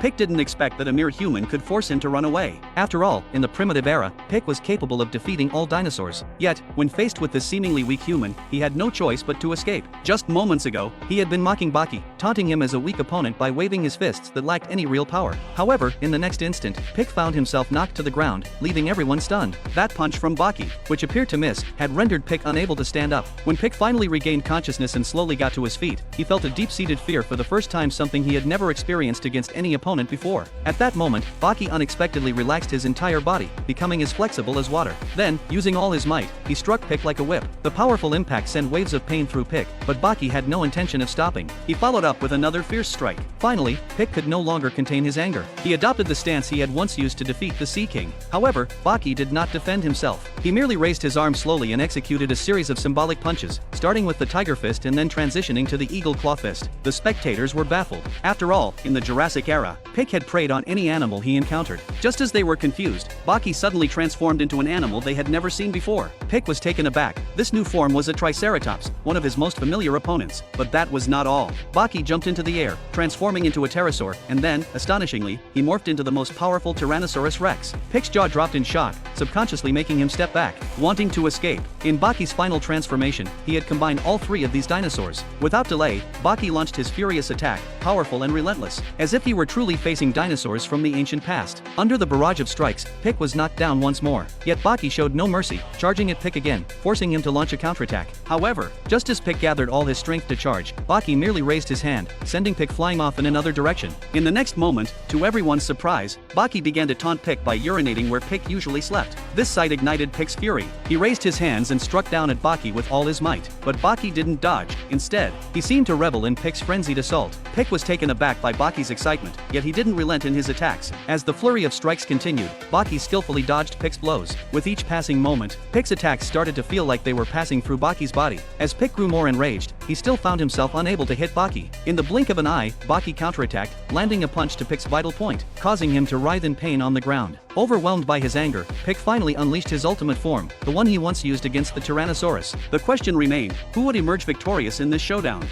Pick didn't expect that a mere human could force him to run away. After all, in the primitive era, Pick was capable of defeating all dinosaurs. Yet, when faced with this seemingly weak human, he had no choice but to escape. Just moments ago, he had been mocking Baki, taunting him as a weak opponent by waving his fists that lacked any real power. However, in the next instant, Pick found himself knocked to the ground, leaving everyone stunned. That punch from Baki, which appeared to miss, had rendered Pick unable to stand up. When Pick finally regained consciousness and slowly got to his feet, he felt a deep-seated fear for the first time, something he had never experienced against any opponent before. At that moment, Baki unexpectedly relaxed his entire body, becoming as flexible as water. Then, using all his might, he struck Pick like a whip. The powerful impact sent waves of pain through Pick, but Baki had no intention of stopping. He followed up with another fierce strike. Finally, Pick could no longer contain his anger. He adopted the stance he had once used to defeat the Sea King. However, Baki did not defend himself. He merely raised his arm slowly and executed a series of symbolic punches, starting with the Tiger Fist and then transitioning to the Eagle Claw Fist. The spectators were baffled. After all, in the Jurassic era, Pick had preyed on any animal he encountered. Just as they were confused, Baki suddenly transformed into an animal they had never seen before. Pick was taken aback. This new form was a Triceratops, one of his most familiar opponents. But that was not all. Baki jumped into the air, transforming into a pterosaur, and then, astonishingly, he morphed into the most powerful Tyrannosaurus Rex. Pick's jaw dropped in shock, subconsciously making him step back, wanting to escape. In Baki's final transformation, he had combined all three of these dinosaurs. Without delay, Baki launched his furious attack, powerful and relentless, as if he were truly facing dinosaurs from the ancient past. Under the barrage of strikes, Pick was knocked down once more. Yet Baki showed no mercy, charging at Pick again, forcing him to launch a counterattack. However, just as Pick gathered all his strength to charge, Baki merely raised his hand, sending Pick flying off in another direction. In the next moment, to everyone's surprise, Baki began to taunt Pick by urinating where Pick usually slept. This sight ignited Pick's fury. He raised his hands and struck down at Baki with all his might. But Baki didn't dodge. Instead, he seemed to revel in Pick's frenzied assault. Pick was taken aback by Baki's excitement, yet he didn't relent in his attacks. As the flurry of strikes continued, Baki skillfully dodged Pick's blows. With each passing moment, Pick's attacks started to feel like they were passing through Baki's body. As Pick grew more enraged, he still found himself unable to hit Baki. In the blink of an eye, Baki counterattacked, landing a punch to Pick's vital point, causing him to writhe in pain on the ground. Overwhelmed by his anger, Pick finally unleashed his ultimate form, the one he once used against the Tyrannosaurus. The question remained, who would emerge victorious in this showdown?